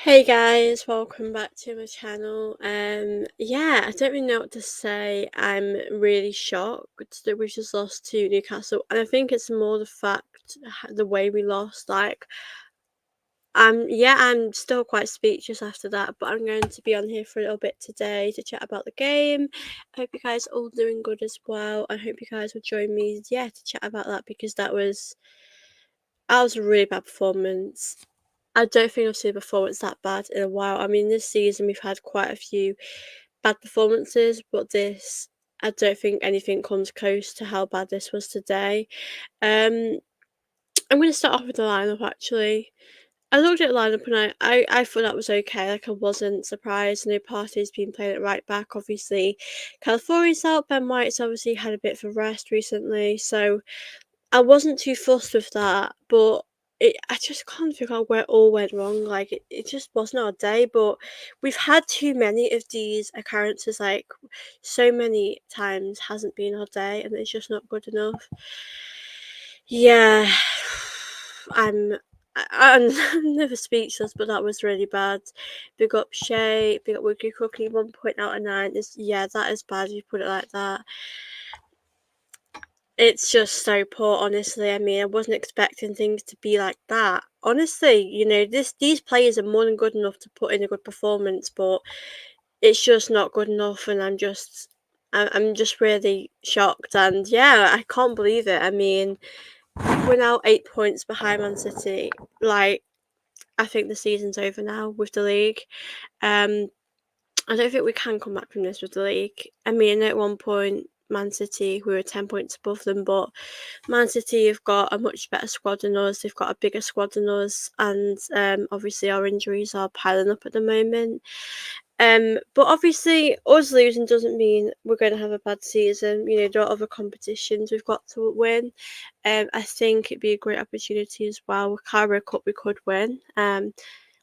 Hey guys, welcome back to my channel. Yeah, I don't really know what to say. I'm really shocked that we just lost to Newcastle, and I think it's more the fact the way we lost. I'm still quite speechless after that, but I'm going to be on here for a little bit today to chat about the game. I hope you guys are all doing good as well. I hope you guys will join me, to chat about that because that was a really bad performance. I don't think I've seen a performance that bad in a while. I mean, this season we've had quite a few bad performances, but I don't think anything comes close to how bad this was today. Um, I'm going to start off with the lineup actually. I looked at the lineup and I thought that was okay. Like, I wasn't surprised. No Partey's been playing at right back, obviously. Californi's out. Ben White's obviously had a bit of a rest recently, so I wasn't too fussed with that, but I just can't figure out where it all went wrong. Like, it just wasn't our day, but we've had too many of these occurrences. Like, so many times hasn't been our day, and it's just not good enough. Yeah, I'm. I'm never speechless, but that was really bad. Big up Shay, big up Wiggy Cookie, 1 point out of 9. That is bad if you put it like that. It's just so poor, honestly. I mean, I wasn't expecting things to be like that. Honestly, these players are more than good enough to put in a good performance, but it's just not good enough, and I'm just really shocked, and yeah, I can't believe it. I mean, we're now 8 points behind Man City. Like, I think the season's over now with the league. Um, I don't think we can come back from this with the league. I mean, at one point, Man City, we were 10 points above them, but Man City have got a much better squad than us. They've got a bigger squad than us, and obviously our injuries are piling up at the moment. But obviously, us losing doesn't mean we're going to have a bad season. There are other competitions we've got to win. I think it'd be a great opportunity as well. With Carabao Cup, we could win.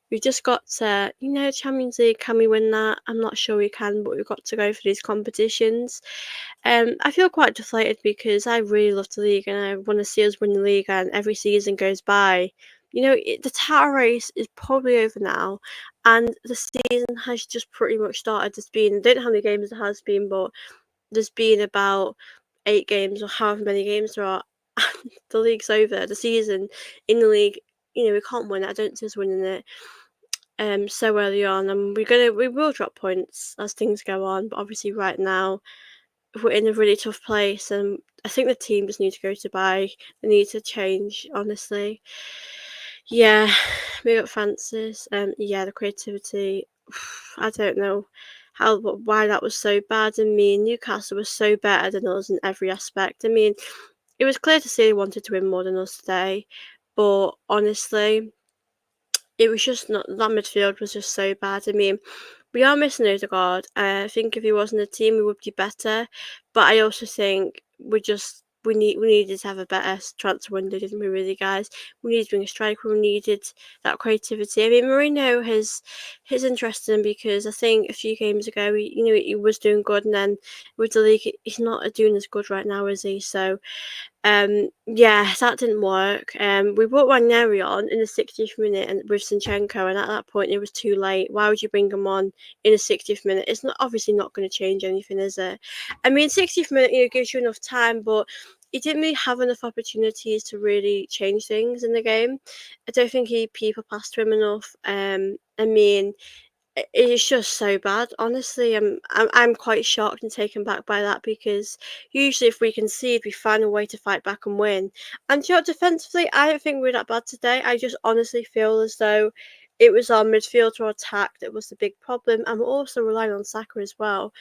We've just got to, Champions League, can we win that? I'm not sure we can, but we've got to go for these competitions. I feel quite deflated because I really love the league and I want to see us win the league, and every season goes by. The title race is probably over now, and the season has just pretty much started. I don't know how many games there has been, but there's been about 8 games or however many games there are. The league's over. The season in the league, we can't win it. I don't see us winning it so early on, and we will drop points as things go on, but obviously right now we're in a really tough place, and I think the team just need to go to buy. They need to change, honestly. Yeah, we got Francis. Yeah, the creativity. I don't know why that was so bad. I mean, Newcastle was so better than us in every aspect. I mean, it was clear to see they wanted to win more than us today, but honestly, it was just not that midfield was just so bad. I mean, we are missing Odegaard. I think if he wasn't a team, we would be better. But I also think we needed to have a better transfer window, didn't we? Really, guys, we needed to bring a striker. We needed that creativity. I mean, Mourinho is interesting because I think a few games ago, he was doing good, and then with the league, he's not doing as good right now, is he? So yeah, that didn't work. We brought Ranieri on in the 60th minute and with Zinchenko, and at that point it was too late. Why would you bring him on in the 60th minute? It's not obviously not going to change anything, is it? I mean, 60th minute, gives you enough time, but he didn't really have enough opportunities to really change things in the game. I don't think people passed to him enough. I mean, it's just so bad. Honestly, I'm quite shocked and taken back by that because usually if we concede, we find a way to fight back and win. And defensively, I don't think we're that bad today. I just honestly feel as though it was our midfield or attack that was the big problem, and we're also relying on Saka as well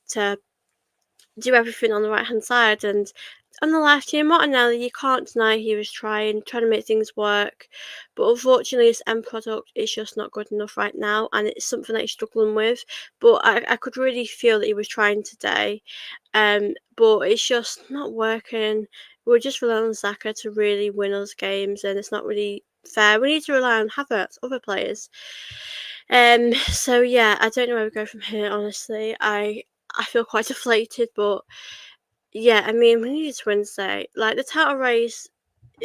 to do everything on the right hand side. And on the left, Martinelli, you can't deny he was trying to make things work, but unfortunately his end product is just not good enough right now, and it's something that he's struggling with. But I could really feel that he was trying today, but it's just not working. We're just relying on Saka to really win us games, and it's not really fair. We need to rely on Havertz, other players. So yeah, I don't know where we go from here. Honestly, I feel quite deflated, but yeah, I mean, we needed Wednesday. Like, the title race,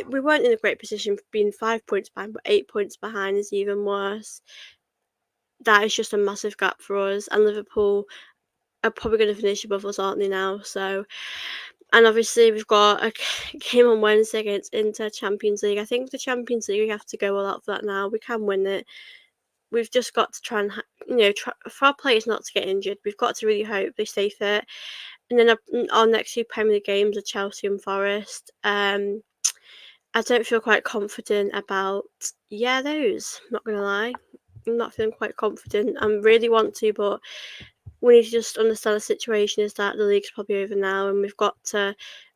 we weren't in a great position for being 5 points behind, but 8 points behind is even worse. that is just a massive gap for us. And Liverpool are probably going to finish above us, aren't they now? So, and obviously we've got a game on Wednesday against Inter Champions League. I think the Champions League we have to go all out for that now. We can win it. We've just got to try and try for our players not to get injured. We've got to really hope they stay fit. And then our next two Premier League games are Chelsea and Forest. I don't feel quite confident about those. Not gonna lie, I'm not feeling quite confident. I really want to, but we need to just understand the situation is that the league's probably over now, and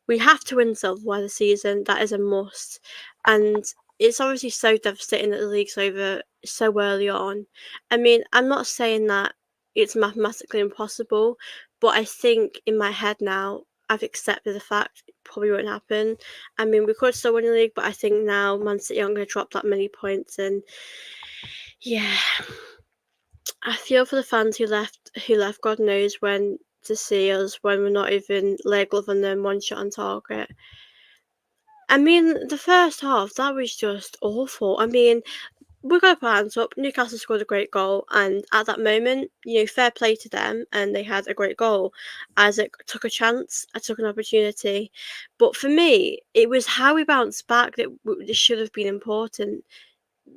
we have to win silverware this season. That is a must, and it's obviously so devastating that the league's over so early on. I mean, I'm not saying that it's mathematically impossible, but I think in my head now I've accepted the fact it probably won't happen. I mean, we could still win the league, but I think now Man City aren't going to drop that many points, and yeah, I feel for the fans who left God knows when to see us when we're not even leg glove on them, one shot on target. I mean, the first half, that was just awful. I mean, we got our hands up. Newcastle scored a great goal, and at that moment, fair play to them, and they had a great goal. Isaac took a chance, I took an opportunity, but for me, it was how we bounced back that should have been important.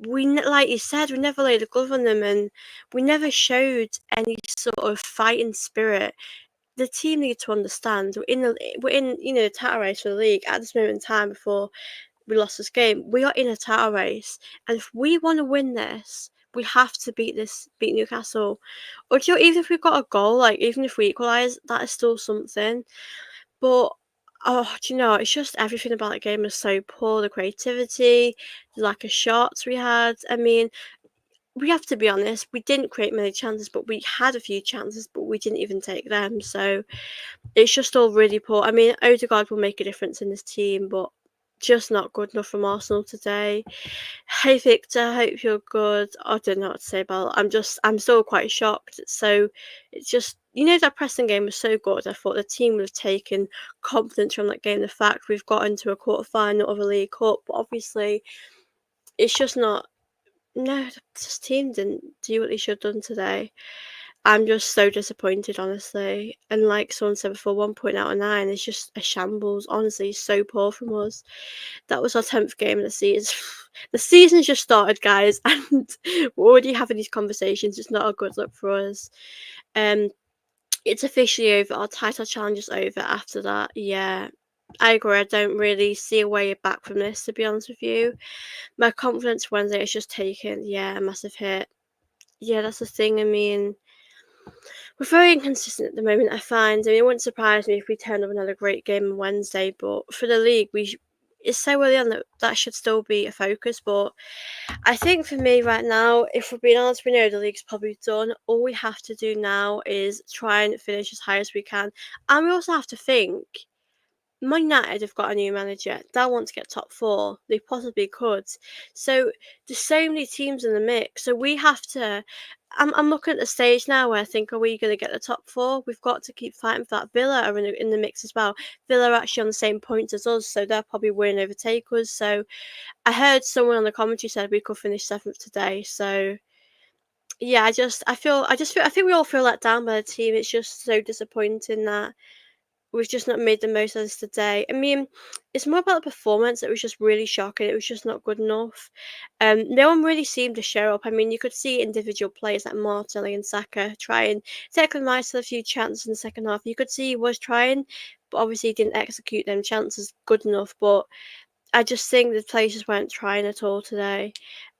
Like you said, we never laid a glove on them, and we never showed any sort of fighting spirit. The team need to understand we're in the title race for the league at this moment in time before we lost this game. We are in a title race, and if we want to win this, we have to beat Newcastle. Or even if we've got a goal, like even if we equalise, that is still something. But it's just everything about the game was so poor. The creativity, the lack of shots we had. I mean, we have to be honest. We didn't create many chances, but we had a few chances, but we didn't even take them. So it's just all really poor. I mean, Odegaard will make a difference in this team, but just not good enough from Arsenal today. Hey Victor, hope you're good. I don't know what to say about it. I'm still quite shocked. So it's just that Preston game was so good. I thought the team would have taken confidence from that game. The fact we've got into a quarter final of a League Cup, but obviously it's just not. No, this team didn't do what they should have done today. I'm just so disappointed, honestly. And like someone said before, 1 point out of 9 is just a shambles. Honestly, so poor from us. That was our 10th game of the season. The season's just started, guys, and we're already having these conversations. It's not a good look for us. Um, it's officially over. Our title challenge is over after that. Yeah, I agree. I don't really see a way back from this, to be honest with you. My confidence Wednesday is just taken, a massive hit. Yeah, that's the thing. I mean, we're very inconsistent at the moment, I find. I mean, it wouldn't surprise me if we turned up another great game on Wednesday, but for the league, it's so early on that should still be a focus. But I think for me right now, if we're being honest, we know the league's probably done. All we have to do now is try and finish as high as we can. And we also have to think Man United have got a new manager. They want to get top four. They possibly could. So there's so many teams in the mix. So we have to. I'm looking at the stage now where I think, are we going to get the top four? We've got to keep fighting for that. Villa are in the mix as well. Villa are actually on the same points as us, so they'll probably win and overtake us. So I heard someone on the commentary said we could finish 7th today. So yeah, I think we all feel let down by the team. It's just so disappointing that we've just not made the most of this today. I mean, it's more about the performance. It was just really shocking. It was just not good enough. No one really seemed to show up. I mean, you could see individual players like Martinelli and Saka try and take Rice a few chances in the second half. You could see he was trying, but obviously he didn't execute them chances good enough. But I just think the players just weren't trying at all today.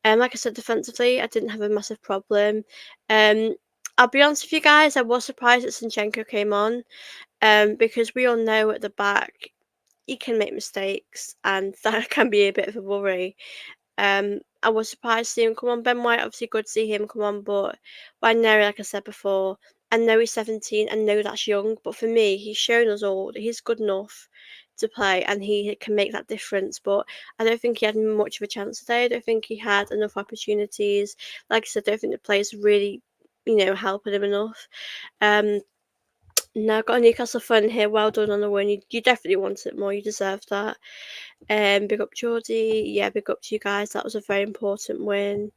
Like I said, defensively, I didn't have a massive problem. Um, I'll be honest with you guys, I was surprised that Zinchenko came on. Because we all know at the back he can make mistakes, and that can be a bit of a worry. I was surprised to see him come on. Ben White, obviously good to see him come on, but I know, like I said before, I know he's 17, I know that's young, but for me, he's shown us all that he's good enough to play and he can make that difference. But I don't think he had much of a chance today. I don't think he had enough opportunities. Like I said, I don't think the players really, helping him enough. Um, No, got a Newcastle fan here. Well done on the win. You definitely wanted it more. You deserve that. Big up Geordie. Yeah, big up to you guys. That was a very important win.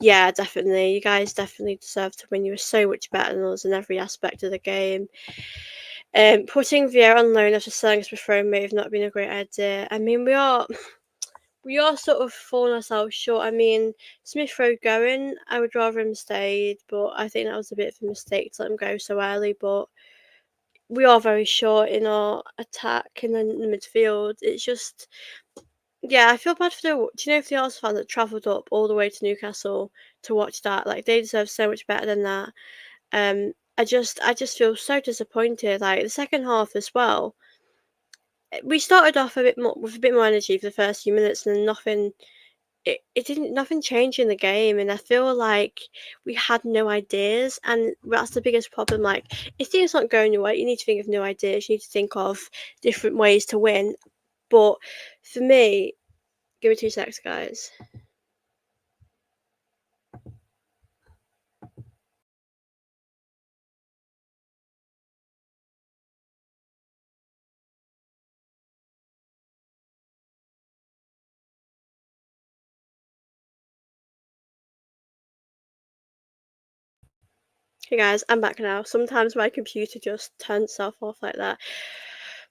Yeah, definitely. You guys definitely deserve to win. You were so much better than us in every aspect of the game. Putting Vieira on loan after selling us before may have not been a great idea. I mean, we are sort of falling ourselves short. I mean, Smith Rowe going, I would rather him stayed, but I think that was a bit of a mistake to let him go so early. But we are very short in our attack and then in the midfield. It's just, yeah, I feel bad for the. Do you know if the Arsenal fans that travelled up all the way to Newcastle to watch that? Like they deserve so much better than that. I just feel so disappointed. Like the second half as well. We started off a bit more with a bit more energy for the first few minutes, and then nothing. It didn't nothing changed in the game, and I feel like we had no ideas, and that's the biggest problem. Like if things aren't going your way, you need to think of new ideas. You need to think of different ways to win. But for me, give me 2 secs, guys. Hey guys, I'm back now. Sometimes my computer just turns itself off like that.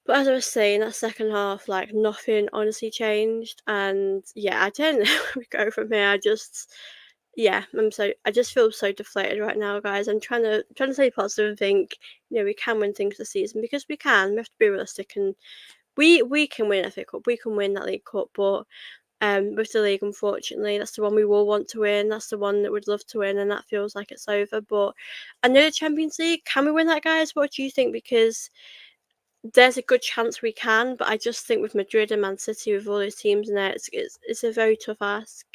But as I was saying, that second half, like nothing honestly changed, and yeah, I don't know where we go from here. Yeah, I just feel so deflated right now, guys. I'm trying to stay positive and think, we can win things this season because we can. We have to be realistic, and we can win FA Cup, we can win that League Cup, but with the league, unfortunately, that's the one we will want to win. That's the one that we'd love to win, and that feels like it's over. But I know the Champions League, can we win that, guys? What do you think? Because there's a good chance we can, but I just think with Madrid and Man City, with all those teams in there, it's a very tough ask.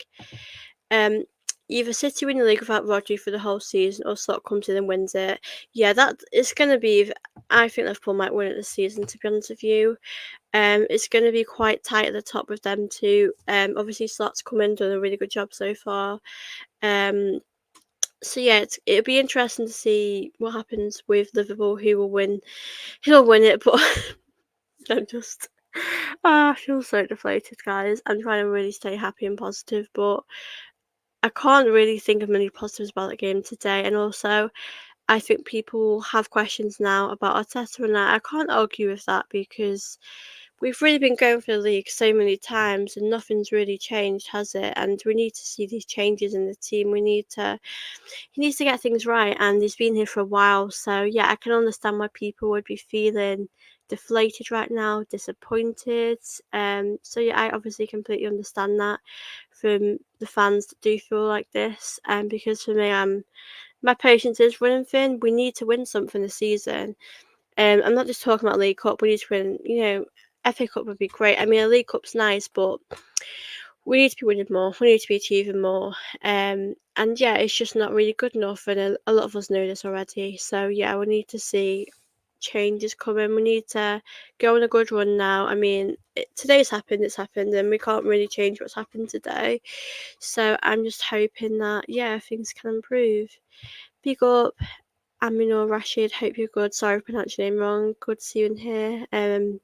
Um, Either City win the league without Rodri for the whole season, or Slot comes in and wins it. Yeah, that it's going to be. I think Liverpool might win it this season. To be honest with you, it's going to be quite tight at the top with them two. Obviously Slot's come in, done a really good job so far. Um, so yeah, it'll be interesting to see what happens with Liverpool. Who will win it? But I'm just, I feel so deflated, guys. I'm trying to really stay happy and positive, but I can't really think of many positives about the game today. And also, I think people have questions now about Arteta, and I can't argue with that because we've really been going for the league so many times and nothing's really changed, has it? And we need to see these changes in the team. He needs to get things right, and he's been here for a while. So yeah, I can understand why people would be feeling deflated right now, disappointed. So yeah, I obviously completely understand that from the fans that do feel like this. Because for me, my patience is running thin. We need to win something this season. I'm not just talking about League Cup. We need to win. FA Cup would be great. I mean, a League Cup's nice, but we need to be winning more. We need to be achieving more. And yeah, it's just not really good enough, and a lot of us know this already. So yeah, we need to see changes coming. We need to go on a good run now. I mean, today's happened. It's happened, and we can't really change what's happened today. So I'm just hoping that things can improve. Big up, Aminor Rashid. Hope you're good. Sorry if I pronounced your name wrong. Good to see you in here.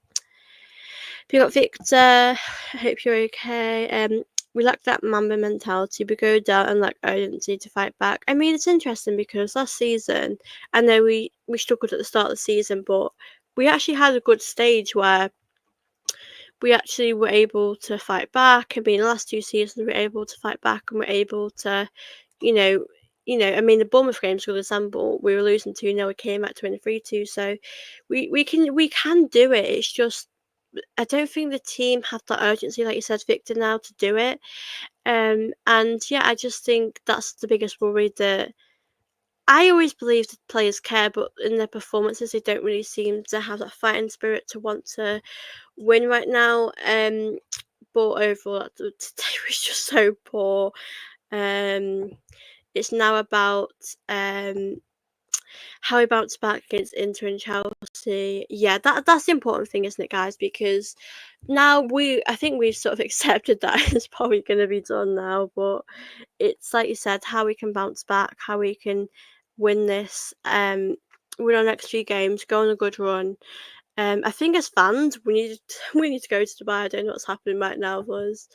We got Victor. I hope you're okay. We lack that Mamba mentality. We go down and lack urgency to fight back. I mean, it's interesting because last season, I know we struggled at the start of the season, but we actually had a good stage where we actually were able to fight back. I mean, the last 2 seasons we were able to fight back and we're able to, you know, I mean, the Bournemouth game's a good example. We were losing 2-0, we came back to win 3-2. So we can do it. It's just I don't think the team have that urgency, like you said, Victor, now to do it. And yeah, I just think that's the biggest worry. That I always believe that players care, but in their performances, they don't really seem to have that fighting spirit to want to win right now. But overall, today was just so poor. Um, it's now about how he bounced back against Inter and Chelsea. Yeah, that's the important thing, isn't it, guys? Because now I think we've sort of accepted that it's probably going to be done now. But it's like you said, how we can bounce back, how we can win this. win our next 3 games, go on a good run. I think as fans, we need we need to go to Dubai. I don't know what's happening right now with us.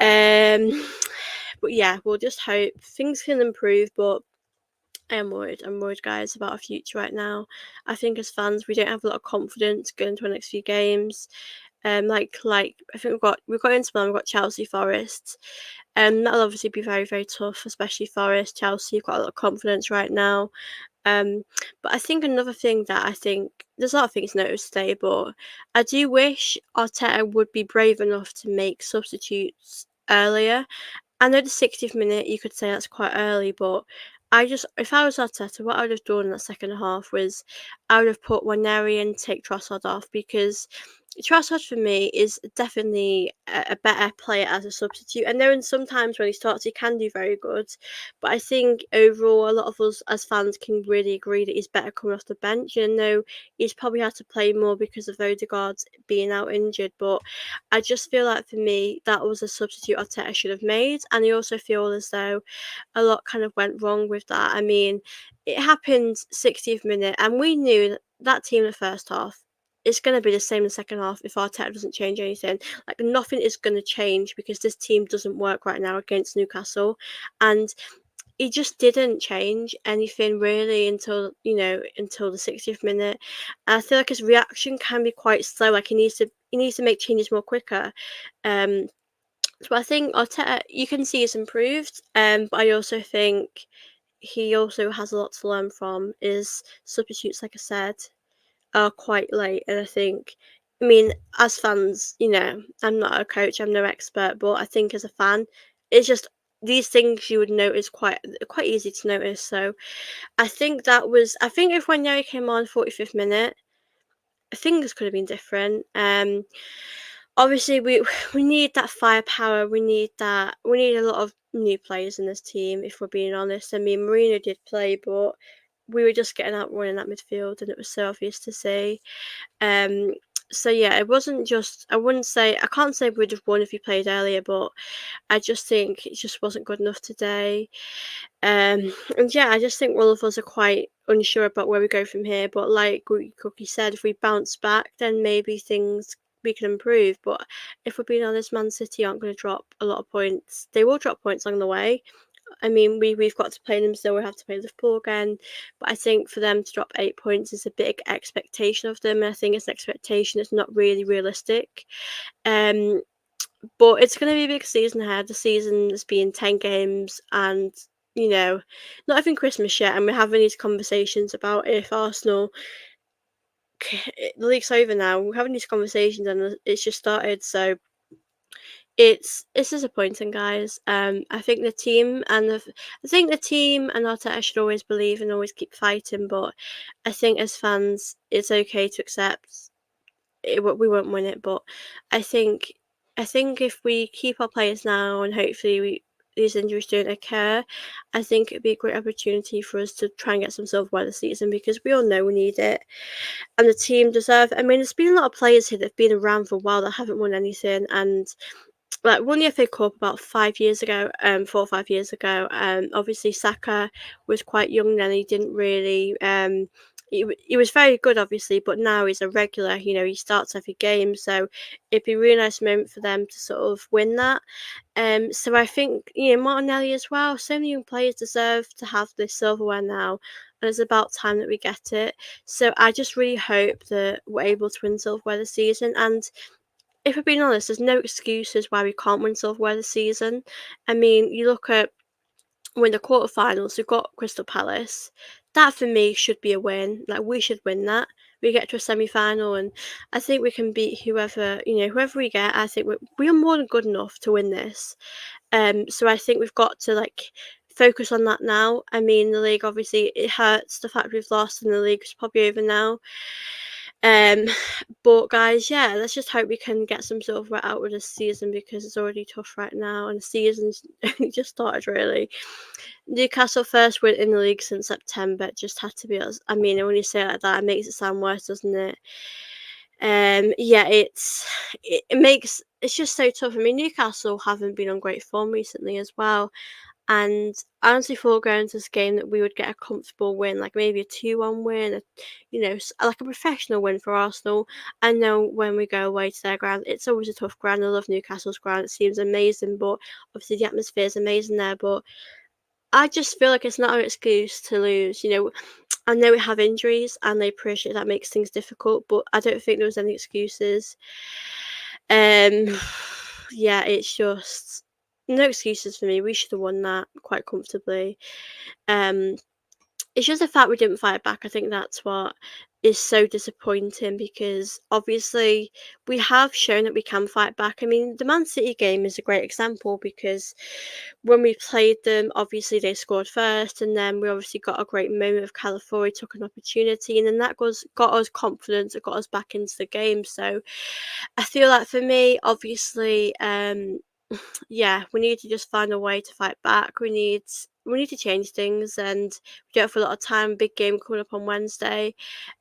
Um, but yeah, we'll just hope things can improve. But I am worried. I'm worried, guys, about our future right now. I think as fans, we don't have a lot of confidence going into our next few games. Like I think we've got Inter Milan, we've got Chelsea, Forest. That'll obviously be very very tough, especially Forest. Chelsea have got a lot of confidence right now. Um, but I think another thing that I think there's a lot of things noticed today, but I do wish Arteta would be brave enough to make substitutes earlier. I know the 60th minute you could say that's quite early, but if I was Arteta, what I would have done in that second half was I would have put Waneri and take Trossard off because Trossard for me is definitely a better player as a substitute. And then sometimes when he starts, he can do very good, but I think overall a lot of us as fans can really agree that he's better coming off the bench. And though he's probably had to play more because of Odegaard being out injured, but I just feel like for me that was a substitute Arteta should have made, and I also feel as though a lot kind of went wrong with that. I mean, it happened 60th minute, and we knew that team in the first half. It's going to be the same in the second half if Arteta doesn't change anything. Like nothing is going to change because this team doesn't work right now against Newcastle, and he just didn't change anything really until the 60th minute. And I feel like his reaction can be quite slow. Like he needs to make changes more quicker. Um, so I think Arteta, you can see he's improved. But I also think he also has a lot to learn from. His substitutes, like I said, are quite late, and I think. I mean, as fans, I'm not a coach, I'm no expert, but I think as a fan, it's just these things you would notice quite easy to notice. So I think if Wanyeri came on 45th minute, things could have been different. Obviously we need that firepower. We need a lot of new players in this team. If we're being honest, I mean Marino did play, but we were just getting outrun in that midfield, and it was so obvious to see. Um, so yeah, it wasn't just. I can't say we'd have won if he played earlier, but I just think it just wasn't good enough today. And yeah, I just think all of us are quite unsure about where we go from here. But like Cookie said, if we bounce back, then maybe things we can improve. But if we're being honest, Man City aren't going to drop a lot of points. They will drop points along the way. I mean, we've got to play them still. We have to play Liverpool again, but I think for them to drop 8 points is a big expectation of them. And I think it's an expectation that's not really realistic. Um, but it's going to be a big season ahead. The season has been 10 games, and you know, not even Christmas yet, and we're having these conversations about if Arsenal. The league's over now. We're having these conversations, and it's just started. So it's disappointing, guys. I think the team and Arteta should always believe and always keep fighting. But I think as fans, it's okay to accept we won't win it. But I think I think if we keep our players now and hopefully these injuries don't occur, I think it'd be a great opportunity for us to try and get some silverware this season because we all know we need it and the team deserve it. I mean, there's been a lot of players here that've been around for a while that haven't won anything, and like won the FA Cup about 5 years ago, 4 or 5 years ago. Obviously Saka was quite young then; he didn't really. He was very good, obviously, but now he's a regular. He starts every game, so it'd be a really nice moment for them to sort of win that. So I think Martinelli as well. So many young players deserve to have this silverware now, and it's about time that we get it. So I just really hope that we're able to win silverware this season, and if we're being honest, there's no excuses why we can't win silverware this season. I mean, you look at when the quarterfinals, we've got Crystal Palace. That for me should be a win. Like we should win that. We get to a semi-final, and I think we can beat whoever we get. I think we are more than good enough to win this. So I think we've got to focus on that now. I mean, the league obviously it hurts the fact we've lost, and the league's probably over now. Um, but guys, yeah, let's just hope we can get some silverware out of this season because it's already tough right now, and the season's only just started really. Newcastle first win in the league since September. It just had to be us. I mean, when you say it like that, it makes it sound worse, doesn't it? Yeah, it makes it's just so tough. I mean, Newcastle haven't been on great form recently as well, And I honestly thought going into this game that we would get a comfortable win, like maybe a 2-1 win, like a professional win for Arsenal. I know when we go away to their ground, it's always a tough ground. I love Newcastle's ground; it seems amazing, but obviously the atmosphere is amazing there. But I just feel like it's not an excuse to lose. I know we have injuries, and I appreciate that makes things difficult, but I don't think there was any excuses. Um, yeah, it's just no excuses for me. We should have won that quite comfortably. Um, it's just the fact we didn't fight back. I think that's what is so disappointing because obviously we have shown that we can fight back. I mean, the Man City game is a great example because when we played them, obviously they scored first, and then we obviously got a great moment of Calafiori took an opportunity, and then that got us confidence, it got us back into the game. So I feel like for me, obviously, yeah, we need to just find a way to fight back. We need to change things, and we don't have a lot of time. Big game coming up on Wednesday.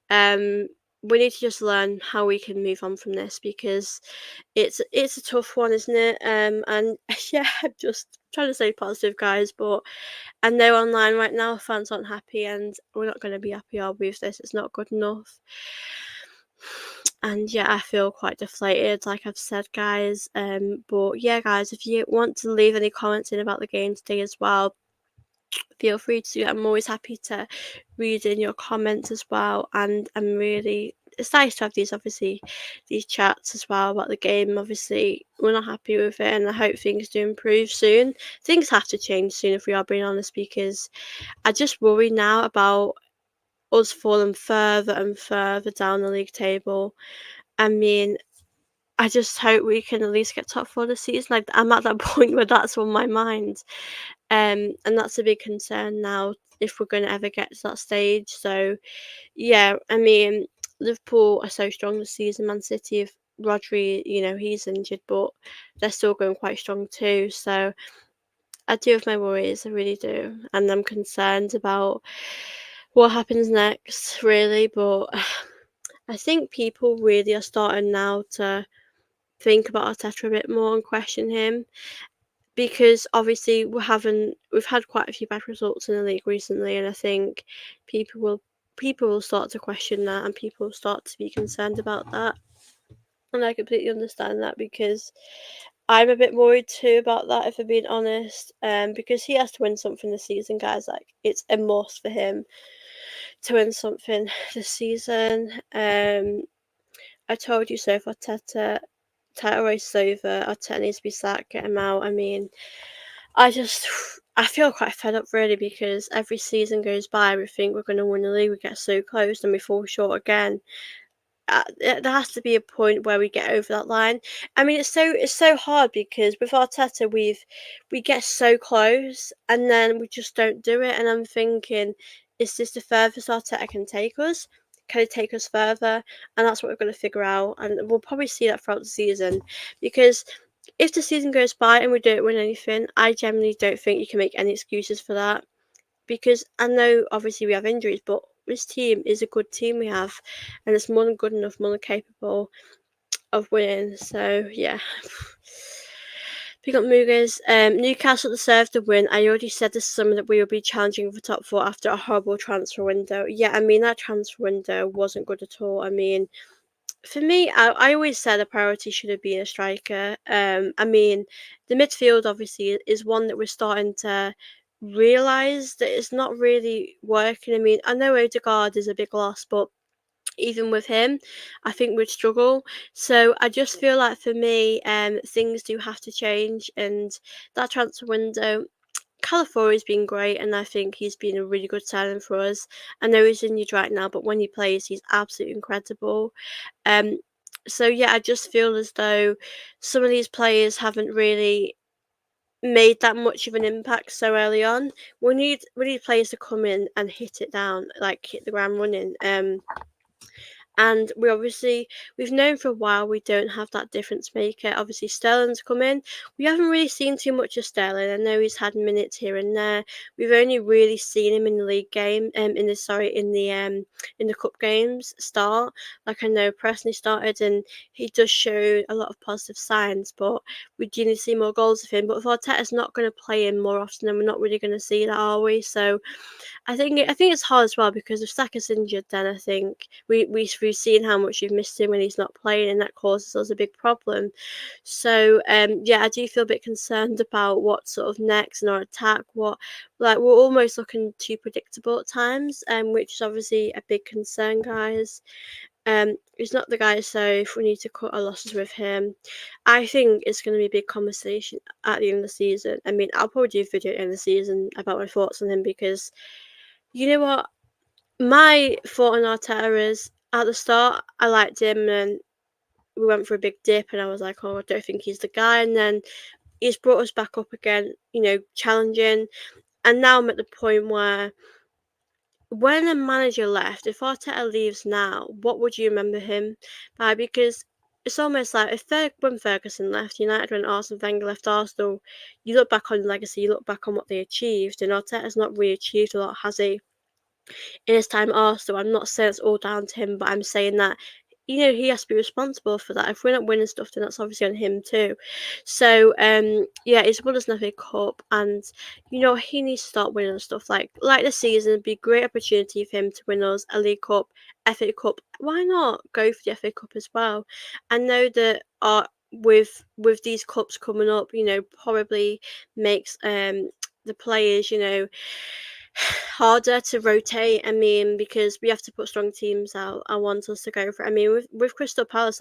Um, we need to just learn how we can move on from this because it's a tough one, isn't it? And yeah, I'm just trying to stay positive, guys. But I know online right now fans aren't happy, and we're not going to be happy, are we, with this? It's not good enough. And yeah, I feel quite deflated, like I've said, guys. But yeah, guys, if you want to leave any comments in about the game today as well, feel free to. I'm always happy to read in your comments as well, and it's nice to have these chats as well about the game. Obviously, we're not happy with it, and I hope things do improve soon. Things have to change soon, if we are being honest, because I just worry now about us falling further and further down the league table. I mean, I just hope we can at least get top four this season. Like, I'm at that point where that's on my mind. And that's a big concern now if we're going to ever get to that stage. So, yeah, I mean, Liverpool are so strong this season. Man City, if Rodri, he's injured, but they're still going quite strong too. So, I do have my worries, I really do. And I'm concerned about what happens next, really. But I think people really are starting now to think about Arteta a bit more and question him because obviously we've had quite a few bad results in the league recently, and I think people will start to question that, and people will start to be concerned about that. And I completely understand that because I'm a bit worried too about that, if I'm being honest. Because he has to win something this season, guys. Like, it's a must for him to win something this season. I told you so for Teta. Title race is over. Arteta needs to be sacked. Get him out. I mean, I feel quite fed up really because every season goes by, we think we're going to win the league, we get so close, and we fall short again. There has to be a point where we get over that line. I mean, it's so hard because with Arteta, we get so close and then we just don't do it. And I'm thinking, is this the furthest Arteta can take us? Can it take us further? And that's what we're going to figure out. And we'll probably see that throughout the season because if the season goes by and we don't win anything, I generally don't think you can make any excuses for that because I know obviously we have injuries, but this team is a good team we have, and it's more than good enough, more than capable of winning. So yeah. Pick up Mugas. Newcastle deserved the win. I already said this summer that we would be challenging for top four after a horrible transfer window. Yeah, I mean that transfer window wasn't good at all. I mean, for me, I always said a priority should have been a striker. I mean, the midfield obviously is one that we're starting to realise that it's not really working. I mean, I know Odegaard is a big loss, but even with him, I think we'd struggle. So I just feel like for me, things do have to change, and that transfer window. Calafiori's been great, and I think he's been a really good signing for us. I know he's injured right now, but when he plays, he's absolutely incredible. Um, so yeah, I just feel as though some of these players haven't really made that much of an impact so early on. We need players to come in and hit it down, like hit the ground running. And we've known for a while we don't have that difference maker. Obviously, Sterling's come in. We haven't really seen too much of Sterling. I know he's had minutes here and there. We've only really seen him in the league game, in the cup games start. Like I know Presney started, and he does show a lot of positive signs. But we do need to see more goals of him. But if Arteta's not going to play him more often, then we're not really going to see that, are we? So I think it's hard as well because if Saka's injured, then I think we've seen how much we've missed him when he's not playing, and that causes us a big problem. So yeah, I do feel a bit concerned about what sort of next in our attack. What like we're almost looking too predictable at times, which is obviously a big concern, guys. He's not the guy, so if we need to cut our losses with him, I think it's going to be a big conversation at the end of the season. I mean, I'll probably do a video at the end of the season about my thoughts on him because you know what? My thought on Arteta is at the start, I liked him and we went for a big dip, and I was like, oh, I don't think he's the guy. And then he's brought us back up again, challenging. And now I'm at the point where when a manager left, if Arteta leaves now, what would you remember him by? Because it's almost like when Ferguson left United, when Arsene Wenger left Arsenal, you look back on legacy, you look back on what they achieved, and Arteta's not really achieved a lot, has he? In his time at Arsenal. I'm not saying it's all down to him, but I'm saying that he has to be responsible for that. If we're not winning stuff, then that's obviously on him too. So yeah, he's won us an FA Cup, and he needs to start winning stuff like this season. It'd be a great opportunity for him to win us a League Cup, FA Cup. Why not go for the FA Cup as well? I know that with these cups coming up, probably makes the players, harder to rotate. I mean, because we have to put strong teams out. I want us to go for it. I mean, with Crystal Palace,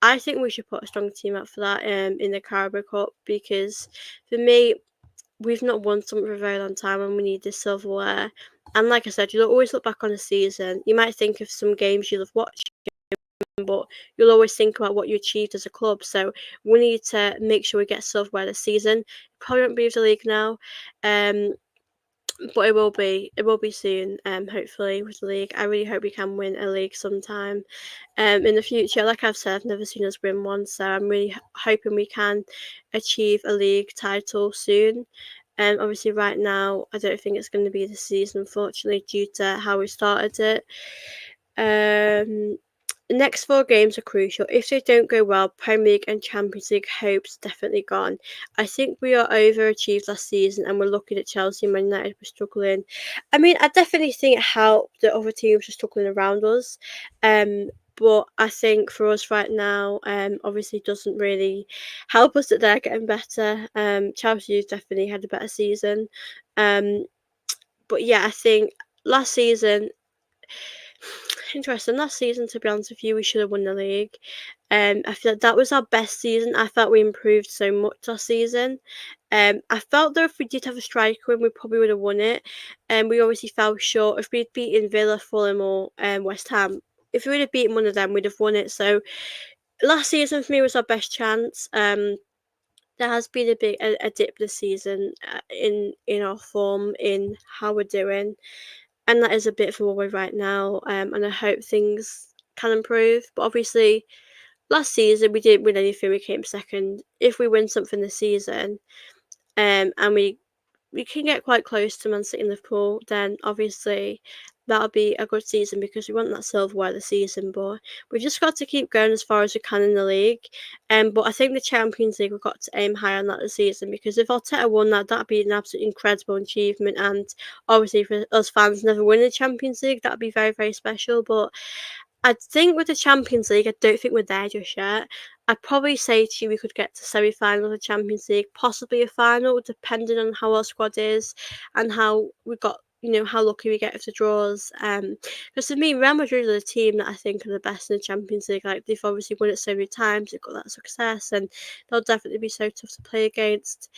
I think we should put a strong team out for that in the Carabao Cup because for me, we've not won something for a very long time and we need this silverware. And like I said, you'll always look back on a season. You might think of some games you'll have watched, but you'll always think about what you achieved as a club. So we need to make sure we get silverware this season. Probably won't be with the league now. But it will be soon, hopefully with the league. I really hope we can win a league sometime in the future. Like I've said, I've never seen us win one, so I'm really hoping we can achieve a league title soon. Obviously right now I don't think it's going to be this season, unfortunately, due to how we started it. Um, the next 4 games are crucial. If they don't go well, Premier League and Champions League hopes definitely gone. I think we are overachieved last season and we're looking at Chelsea and Man United were struggling. I mean, I definitely think it helped that other teams were struggling around us. But I think for us right now, obviously doesn't really help us that they're getting better. Chelsea definitely had a better season. But yeah, I think last season interesting. Last season, to be honest with you, we should have won the league. I feel like that was our best season. I felt we improved so much last season. I felt though if we did have a striker win, we probably would have won it. And we obviously fell short. If we'd beaten Villa, Fulham, or West Ham, if we would have beaten one of them, we'd have won it. So last season for me was our best chance. There has been a dip this season in our form, in how we're doing, and that is a bit of a worry right now. And I hope things can improve. But obviously, last season we didn't win anything. We came second. If we win something this season, and we can get quite close to Man City and Liverpool, then obviously that'll be a good season because we want that silverware this season. But we've just got to keep going as far as we can in the league. But I think the Champions League, we've got to aim high on that this season because if Arteta won that, that'd be an absolutely incredible achievement. And obviously for us fans never winning the Champions League, that'd be very, very special. But I think with the Champions League, I don't think we're there just yet. I'd probably say to you we could get to semi-final of the Champions League, possibly a final, depending on how our squad is and how we got, how lucky we get with the draws. Because for me, Real Madrid are the team that I think are the best in the Champions League. Like they've obviously won it so many times, they've got that success, and they'll definitely be so tough to play against.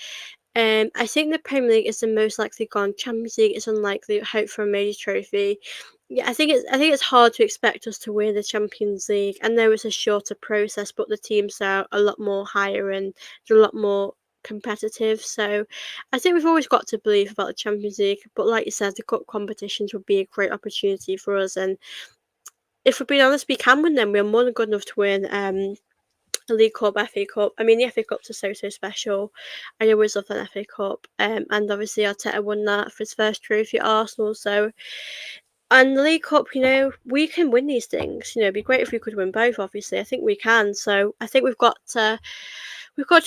I think the Premier League is the most likely gone. Champions League is unlikely. Hope for a major trophy. Yeah, I think it's hard to expect us to win the Champions League. I know it's a shorter process, but the teams are a lot more higher and they're a lot more competitive. So I think we've always got to believe about the Champions League. But like you said, the cup competitions would be a great opportunity for us. And if we're being honest, we can win them. We're more than good enough to win the League Cup, FA Cup. I mean, the FA Cups are so special. I always love an FA Cup. And obviously Arteta won that for his first trophy at Arsenal. So, and the League Cup, we can win these things. It'd be great if we could win both. Obviously, I think we can. So I think we've got to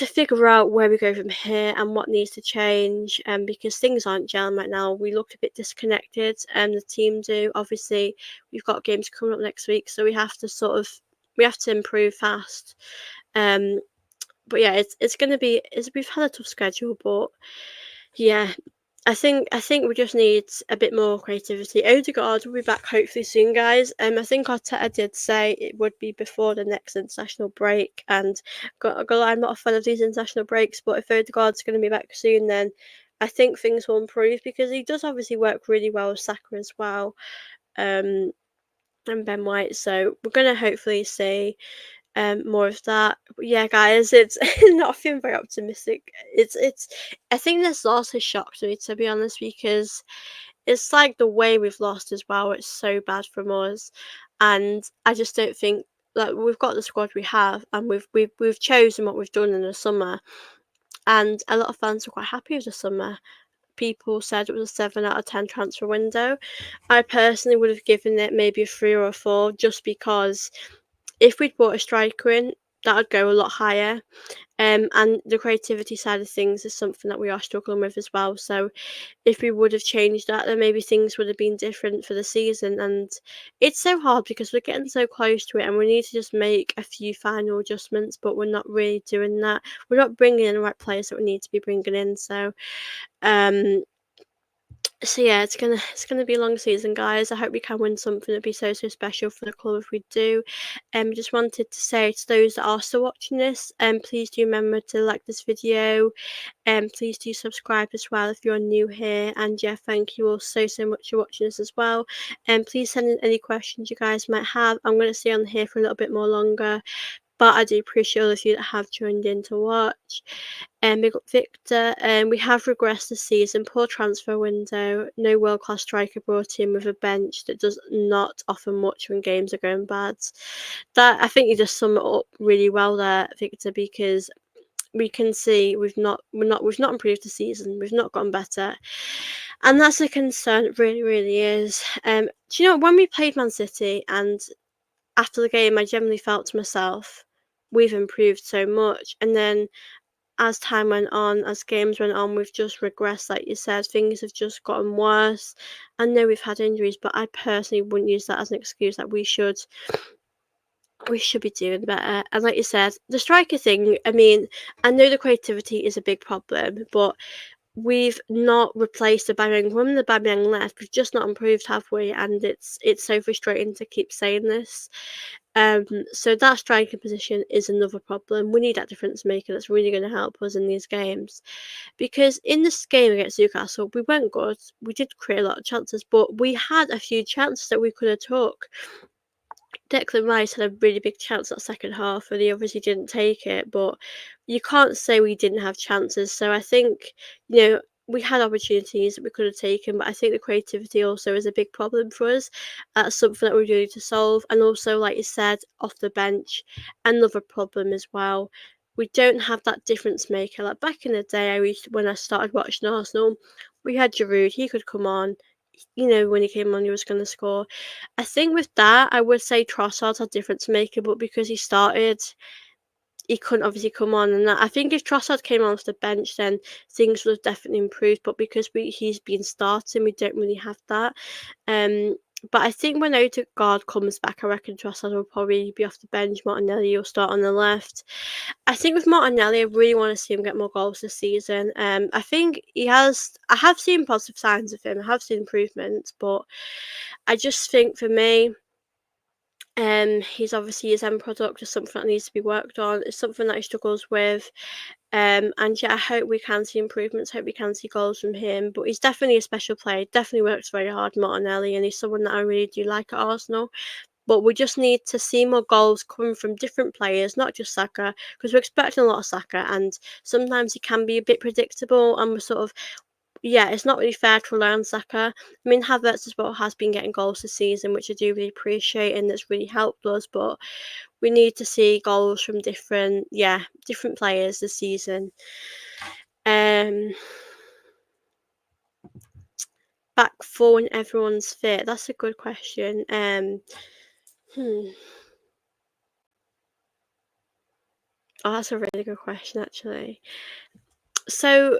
figure out where we go from here and what needs to change. Because things aren't gelling right now. We look a bit disconnected, and the team do. Obviously, we've got games coming up next week, so we have to improve fast. Um, but yeah, it's gonna be we've had a tough schedule, but yeah, I think we just need a bit more creativity. Odegaard will be back hopefully soon, guys. I think Arteta did say it would be before the next international break, and I'm not a fan of these international breaks, but if Odegaard's going to be back soon, then I think things will improve because he does obviously work really well with Saka as well, um, and Ben White. So we're gonna hopefully see more of that. But yeah, guys, it's not feeling very optimistic. It's I think this loss has shocked me, to be honest, because it's like the way we've lost as well. It's so bad from us, and I just don't think, like, we've got the squad we have, and we've chosen what we've done in the summer, and a lot of fans were quite happy with the summer. People said it was a 7 out of 10 transfer window. I personally would have given it maybe a 3 or a 4, just because if we'd brought a striker in, that would go a lot higher. And the creativity side of things is something that we are struggling with as well. So if we would have changed that, then maybe things would have been different for the season. And it's so hard because we're getting so close to it, and we need to just make a few final adjustments, but we're not really doing that. We're not bringing in the right players that we need to be bringing in. Um, so yeah, it's gonna be a long season, guys. I hope we can win something. It'd be so special for the club if we do. Just wanted to say to those that are still watching this, please do remember to like this video, and please do subscribe as well if you're new here. And yeah, thank you all so much for watching this as well. And please send in any questions you guys might have. I'm gonna stay on here for a little bit more longer, but I do appreciate all of you that have joined in to watch. And big up Victor. We have regressed this season. Poor transfer window. No world class striker brought in with a bench that does not offer much when games are going bad. That, I think you just sum it up really well there, Victor, because we can see we've not improved the season. We've not gotten better, and that's a concern. It really is. Do you know, when we played Man City, and after the game, I generally felt to myself, we've improved so much, and then as time went on, as games went on, we've just regressed, like you said. Things have just gotten worse. I know we've had injuries, but I personally wouldn't use that as an excuse. That we should be doing better. And like you said, the striker thing, I mean, I know the creativity is a big problem, but we've not replaced the Aubameyang. When the Aubameyang left, we've just not improved, have we? And it's so frustrating to keep saying this. So that striker position is another problem. We need that difference maker that's really going to help us in these games. Because in this game against Newcastle, we weren't good. We did create a lot of chances, but we had a few chances that we could have took. Declan Rice had a really big chance that second half, and he obviously didn't take it. But you can't say we didn't have chances. So I think, we had opportunities that we could have taken, but I think the creativity also is a big problem for us. That's something that we do need to solve. And also, like you said, off the bench, another problem as well. We don't have that difference maker. Like back in the day, when I started watching Arsenal, we had Giroud. He could come on. When he came on, he was going to score. I think with that, I would say Trossard's a difference maker, but because he started, he couldn't obviously come on. And I think if Trossard came on off the bench, then things would have definitely improved. But because he's been starting, we don't really have that. But I think when Odegaard comes back, I reckon Trossard will probably be off the bench. Martinelli will start on the left. I think with Martinelli, I really want to see him get more goals this season. I think he has. I have seen positive signs of him. I have seen improvements, but I just think for me, he's obviously his end product is something that needs to be worked on. It's something that he struggles with. And yeah, I hope we can see improvements. Hope we can see goals from him. But he's definitely a special player. Definitely works very hard, Martinelli, and he's someone that I really do like at Arsenal. But we just need to see more goals coming from different players, not just Saka, because we're expecting a lot of Saka, and sometimes he can be a bit predictable, and we're sort of yeah, it's not really fair to rely on Saka. I mean, Havertz as well has been getting goals this season, which I do really appreciate, and that's really helped us. But we need to see goals from different players this season. Um, Back four when everyone's fit. That's a good question. Hmm. Oh, that's a really good question, actually. So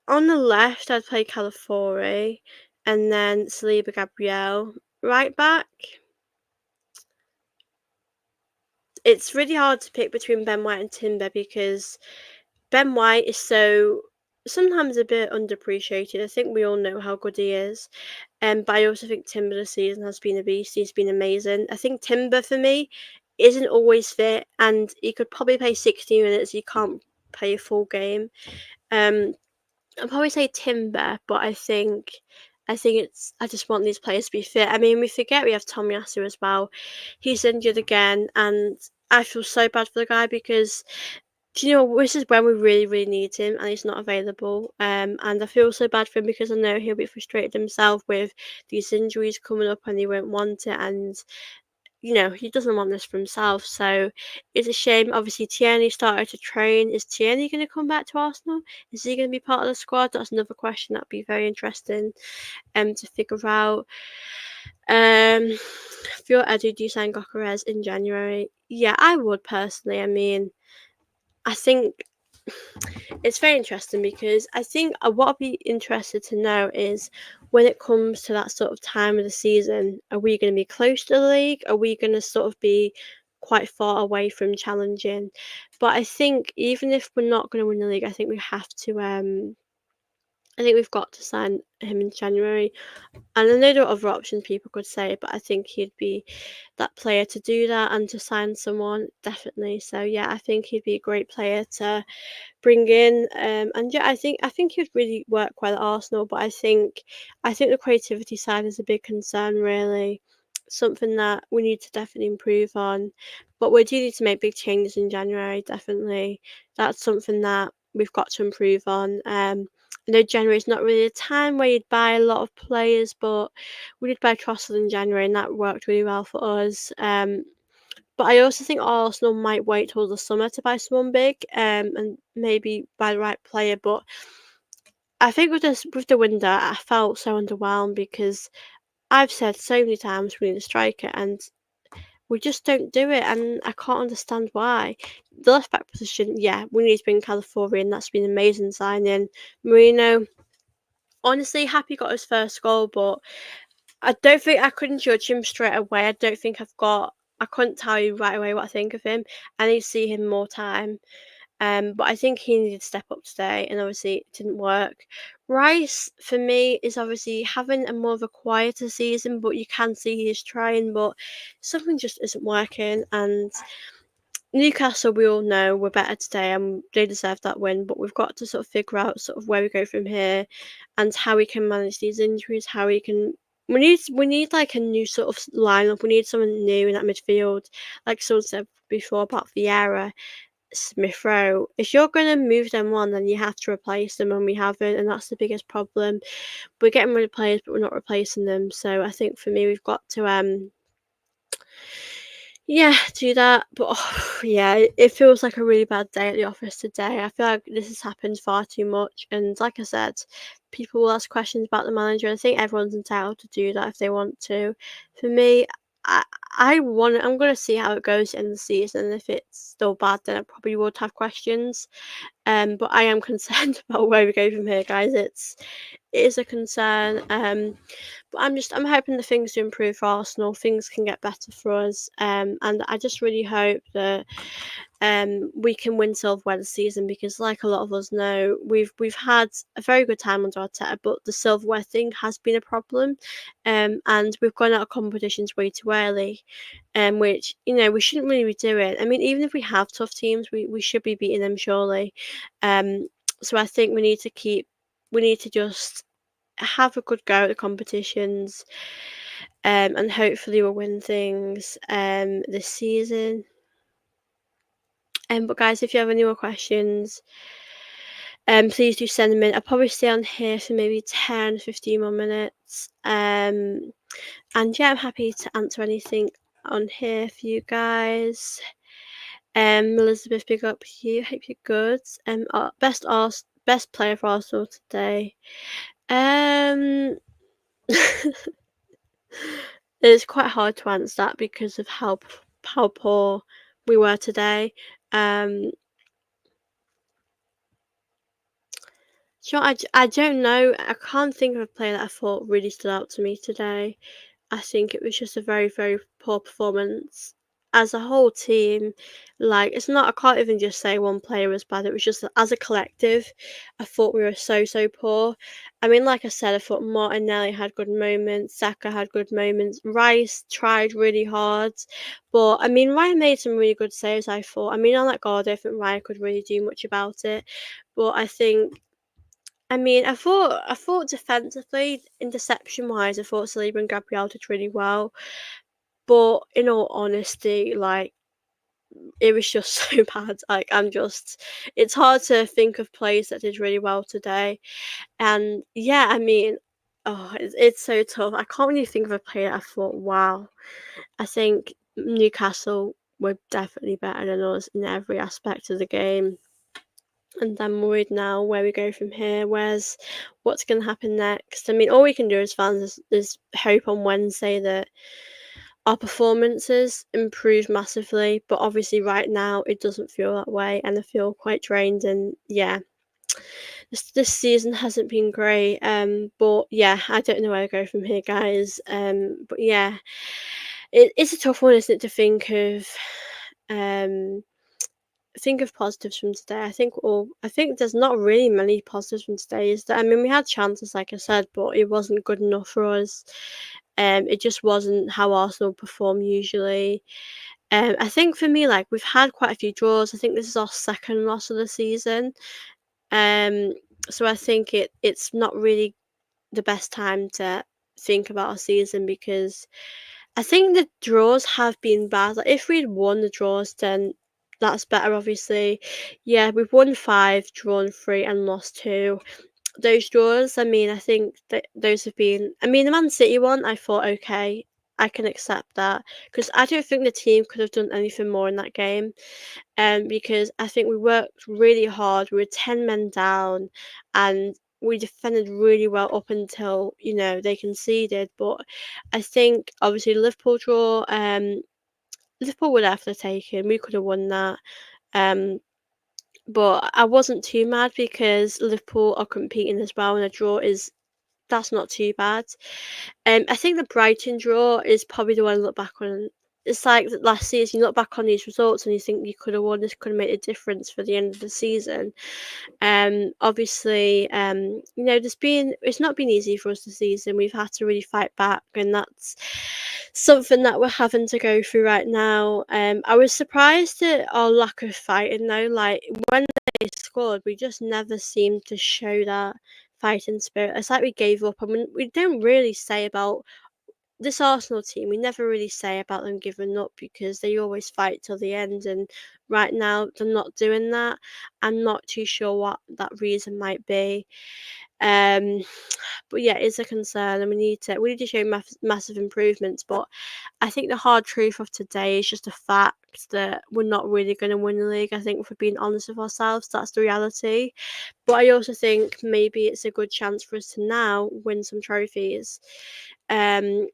on the left, I'd play Calafiori, and then Saliba Gabriel. Right back, it's really hard to pick between Ben White and Timber because Ben White is so sometimes a bit underappreciated. I think we all know how good he is. But I also think Timber this season has been a beast. He's been amazing. I think Timber for me isn't always fit, and he could probably play 60 minutes. He can't play a full game. Um, I'd probably say Timber, but I think I just want these players to be fit. I mean, we forget we have Tomiyasu as well. He's injured again, and I feel so bad for the guy because do you know this is when we really, really need him, and he's not available. And I feel so bad for him because I know he'll be frustrated himself with these injuries coming up, and he won't want it. And he doesn't want this for himself. So it's a shame. Obviously, Tierney started to train. Is Tierney going to come back to Arsenal? Is he going to be part of the squad? That's another question that'd be very interesting to figure out. For your Edu, do you sign Gokares in January? Yeah, I would personally. I mean, I think it's very interesting because I think what I'd be interested to know is when it comes to that sort of time of the season, are we going to be close to the league? Are we going to sort of be quite far away from challenging? But I think even if we're not going to win the league, I think we have to. I think we've got to sign him in January. And I know there are other options people could say, but I think he'd be that player to do that and to sign someone definitely. So yeah, I think he'd be a great player to bring in. And yeah, I think he'd really work well at Arsenal. But I think the creativity side is a big concern, really, something that we need to definitely improve on. But we do need to make big changes in January. Definitely, that's something that we've got to improve on. I know January is not really a time where you'd buy a lot of players, but we did buy Trossard in January, and that worked really well for us. But I also think Arsenal might wait till the summer to buy someone big, and maybe buy the right player. But I think with the window, I felt so underwhelmed because I've said so many times we need a striker, and we just don't do it, and I can't understand why. The left back position, yeah, we need to bring Calafiori, and that's been an amazing signing. Marino, honestly, happy got his first goal, but I don't think I couldn't judge him straight away. I couldn't tell you right away what I think of him. I need to see him more time. But I think he needed to step up today, and obviously it didn't work. Rice, for me, is obviously having a more of a quieter season, but you can see he's trying, but something just isn't working. And Newcastle, we all know, were better today and they deserve that win, but we've got to sort of figure out sort of where we go from here and how we can manage these injuries, how we can. We need like a new sort of lineup. We need someone new in that midfield, like someone said before about Vieira, Smith Rowe. If you're going to move them on, then you have to replace them, and we haven't, and that's the biggest problem. We're getting rid of players, but we're not replacing them. So I think for me, we've got to yeah, do that. But yeah, it feels like a really bad day at the office today. I feel like this has happened far too much. And like I said, people will ask questions about the manager. I think everyone's entitled to do that if they want to. For me, I I'm gonna see how it goes in the season. If it's still bad, then I probably would have questions. But I am concerned about where we go from here, guys. It is a concern. But I'm hoping that things do improve for Arsenal. Things can get better for us. And I just really hope that we can win silverware this season because, like a lot of us know, we've had a very good time under Arteta, but the silverware thing has been a problem. And we've gone out of competitions way too early, which we shouldn't really be doing. I mean, even if we have tough teams, we should be beating them surely. So I think we need to just have a good go at the competitions, and hopefully we'll win things this season. But guys, if you have any more questions, Please do send them in. I'll probably stay on here for maybe 10, 15 more minutes. And yeah, I'm happy to answer anything on here for you guys. Elizabeth, big up you. Hope you're good. Best player for Arsenal today. Um, it's quite hard to answer that because of how poor we were today. Do you know what, I don't know. I can't think of a player that I thought really stood out to me today. I think it was just a very, very poor performance. As a whole team, like, it's not, I can't even just say one player was bad. It was just that as a collective, I thought we were so, so poor. I mean, like I said, I thought Martinelli had good moments, Saka had good moments, Rice tried really hard. But I mean, Ryan made some really good saves, I thought. I mean, on that goal, I don't think Ryan could really do much about it. But I mean, I thought defensively, interception wise, I thought Saliba and Gabriel did really well. But in all honesty, like, it was just so bad. Like, it's hard to think of players that did really well today. And yeah, I mean, it's so tough. I can't really think of a player that I thought, wow. I think Newcastle were definitely better than us in every aspect of the game. And I'm worried now where we go from here. What's going to happen next? I mean, all we can do as fans is hope on Wednesday that our performances improve massively. But obviously, right now, it doesn't feel that way, and I feel quite drained. And yeah, this season hasn't been great. But yeah, I don't know where to go from here, guys. But yeah, it's a tough one, isn't it, to um think of positives from today. I think there's not really many positives from today. Is that, I mean, we had chances, like I said, but it wasn't good enough for us. It just wasn't how Arsenal perform usually. I think for me, like, we've had quite a few draws. I think this is our second loss of the season. Um, so I think it's not really the best time to think about our season because I think the draws have been bad. Like, if we'd won the draws, then that's better, obviously. Yeah, we've won 5, drawn 3, and lost 2. Those draws, I mean, I think that those have been. I mean, the Man City one, I thought, okay, I can accept that because I don't think the team could have done anything more in that game. Because I think we worked really hard. We were 10 men down, and we defended really well up until they conceded. But I think obviously Liverpool draw. Liverpool would have to taken. We could have won that. Um, but I wasn't too mad because Liverpool are competing as well, and a draw is that's not too bad. I think the Brighton draw is probably the one I look back on. It's like last season, you look back on these results and you think you could have won. This could have made a difference for the end of the season. Obviously, it's not been easy for us this season. We've had to really fight back, and that's something that we're having to go through right now. I was surprised at our lack of fighting though. Like, when they scored, we just never seemed to show that fighting spirit. It's like we gave up. I mean, we don't really say about this Arsenal team, we never really say about them giving up because they always fight till the end. And right now, they're not doing that. I'm not too sure what that reason might be. Um, but yeah, it's a concern, and we need to show massive improvements. But I think the hard truth of today is just the fact that we're not really going to win the league. I think if we're being honest with ourselves, that's the reality. But I also think maybe it's a good chance for us to now win some trophies. Um,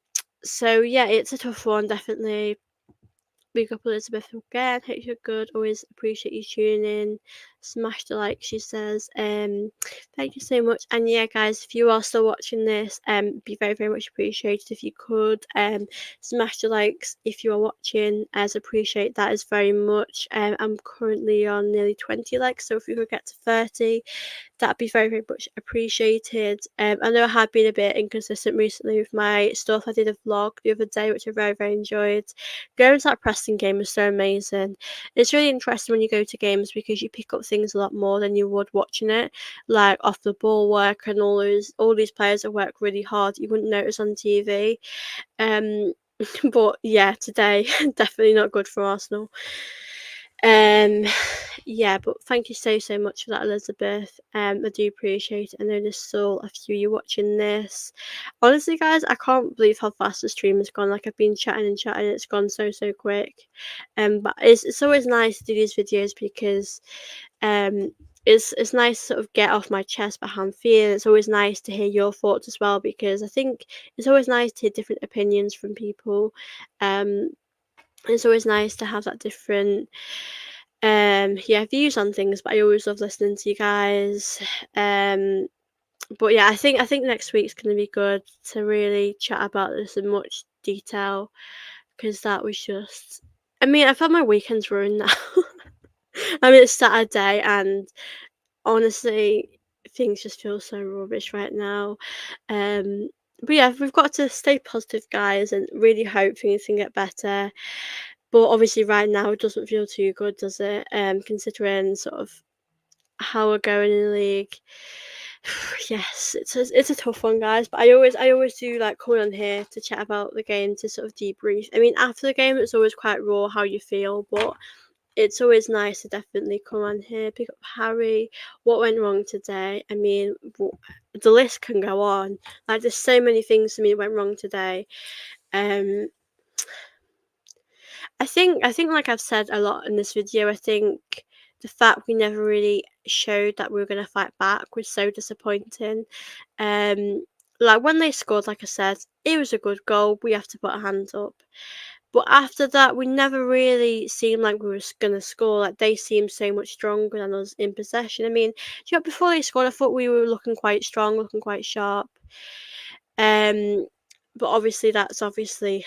so yeah, it's a tough one, definitely. Big up Elizabeth again. Hope you're good. Always appreciate you tuning in. Smash the like, she says. Thank you so much. And yeah, guys, if you are still watching this, be very, very much appreciated if you could smash the likes if you are watching. As appreciate that as very much. I'm currently on nearly 20 likes, so if we could get to 30, that'd be very, very much appreciated. I know I have been a bit inconsistent recently with my stuff. I did a vlog the other day, which I very, very enjoyed. Going to that Preston game was so amazing. It's really interesting when you go to games because you pick up things a lot more than you would watching it, like off the ball work and all these players that work really hard you wouldn't notice on TV. But yeah, today definitely not good for Arsenal. Um, yeah, but thank you so much for that, Elizabeth. I do appreciate it. I know there's still a few of you watching this. Honestly, guys, I can't believe how fast the stream has gone. Like, I've been chatting and chatting, it's gone so quick. But it's always nice to do these videos because um it's nice to sort of get off my chest but how I'm feeling. It's always nice to hear your thoughts as well, because I think it's always nice to hear different opinions from people. Um, it's always nice to have that different yeah, views on things, but I always love listening to you guys. But yeah, I think next week's gonna be good to really chat about this in much detail, because that was just, I mean, I've had my weekends ruined now. I mean, it's Saturday and honestly things just feel so rubbish right now. Um, but yeah, we've got to stay positive, guys, and really hope things can get better. But obviously, right now it doesn't feel too good, does it? Considering sort of how we're going in the league. Yes, it's a tough one, guys. But I always do like coming on here to chat about the game, to sort of debrief. I mean, after the game, it's always quite raw how you feel, but it's always nice to definitely come on here, pick up Harry. What went wrong today? I mean, the list can go on. Like, there's so many things to me that went wrong today. Um, I think like I've said a lot in this video, I think the fact we never really showed that we were gonna fight back was so disappointing. Um, like when they scored, like I said, it was a good goal. We have to put our hands up. But after that, we never really seemed like we were gonna score. Like, they seemed so much stronger than us in possession. I mean, you know, before they scored, I thought we were looking quite strong, looking quite sharp. Um, but obviously, that's obviously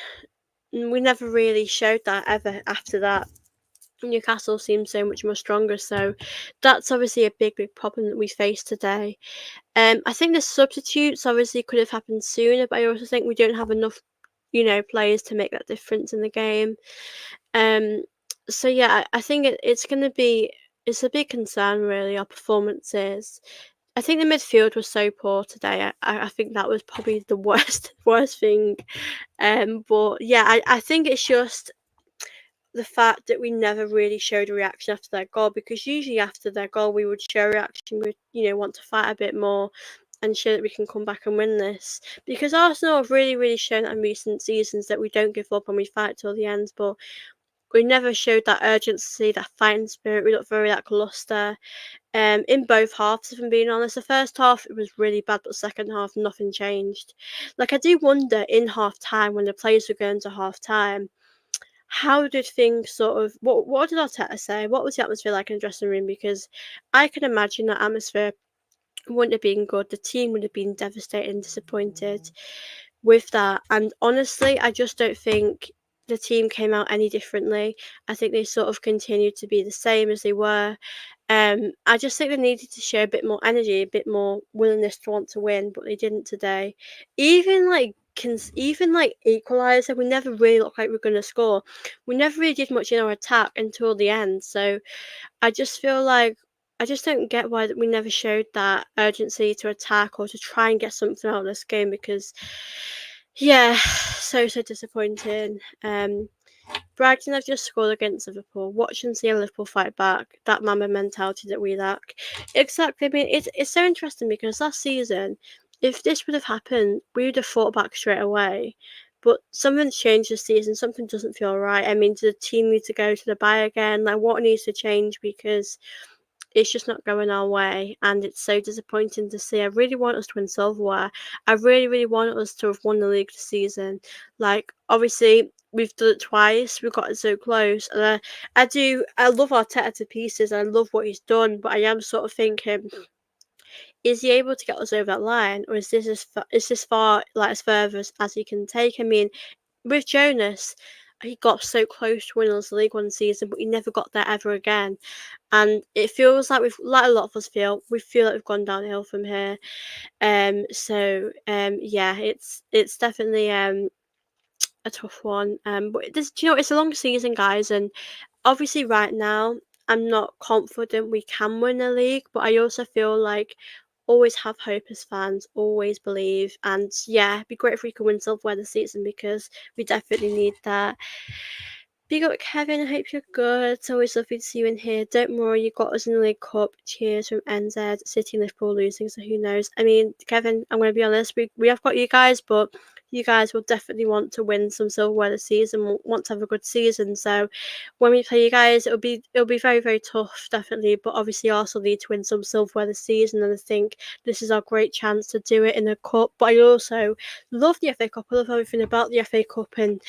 we never really showed that ever after that. Newcastle seemed so much more stronger, so that's obviously a big problem that we faced today. I think the substitutes obviously could have happened sooner, but I also think we don't have enough, players to make that difference in the game. Um, so yeah, I think it's a big concern really, our performances. I think the midfield was so poor today. I think that was probably the worst worst thing. But yeah, I think it's just the fact that we never really showed a reaction after their goal, because usually after their goal we would show a reaction, we'd want to fight a bit more and show that we can come back and win this, because Arsenal have really shown that in recent seasons, that we don't give up and we fight till the end. But we never showed that urgency, that fighting spirit. We looked very lacklustre in both halves, if I'm being honest. The first half it was really bad, but the second half nothing changed. Like, I do wonder in half time, when the players were going to half time, how did things sort of, what did Arteta say? What was the atmosphere like in the dressing room? Because I can imagine that atmosphere wouldn't have been good. The team would have been devastated and disappointed with that. And honestly, I just don't think the team came out any differently. I think they sort of continued to be the same as they were. I just think they needed to show a bit more energy, a bit more willingness to want to win, but they didn't today. Even like even like equaliser, we never really looked like we were going to score. We never really did much in our attack until the end. So I just feel like I just don't get why we never showed that urgency to attack or to try and get something out of this game, because yeah, so disappointing. Brighton have just scored against Liverpool. Watch and see a Liverpool fight back. That Mamba mentality that we lack. Exactly. I mean, it's so interesting, because last season, if this would have happened, we would have fought back straight away. But something's changed this season. Something doesn't feel right. I mean, does the team need to go to the bye again? Like, what needs to change? Because it's just not going our way, and it's so disappointing to see. I really want us to win silverware. I really want us to have won the league this season. Like, obviously we've done it twice, we've gotten so close, and I love Arteta to pieces, I love what he's done, but I am sort of thinking, is he able to get us over that line, or is this far, like, as further as he can take? I mean, with Jonas, he got so close to winning us the league one season, but he never got there ever again. And it feels like like a lot of us we feel like we've gone downhill from here. Yeah, it's definitely a tough one. But this, do you know, it's a long season, guys, and obviously right now I'm not confident we can win the league, but I also feel like always have hope as fans, always believe, and yeah, it'd be great if we could win silverware this season, because we definitely need that. Big up, Kevin. I hope you're good. It's always lovely to see you in here. Don't worry, you got us in the League Cup. Cheers from NZ. City and Liverpool losing, so who knows? I mean, Kevin, I'm going to be honest. We have got you guys, but you guys will definitely want to win some silverware this season. Want to have a good season. So when we play you guys, it'll be very, very tough, definitely. But obviously, also need to win some silverware this season, and I think this is our great chance to do it in the cup. But I also love the FA Cup. I love everything about the FA Cup, and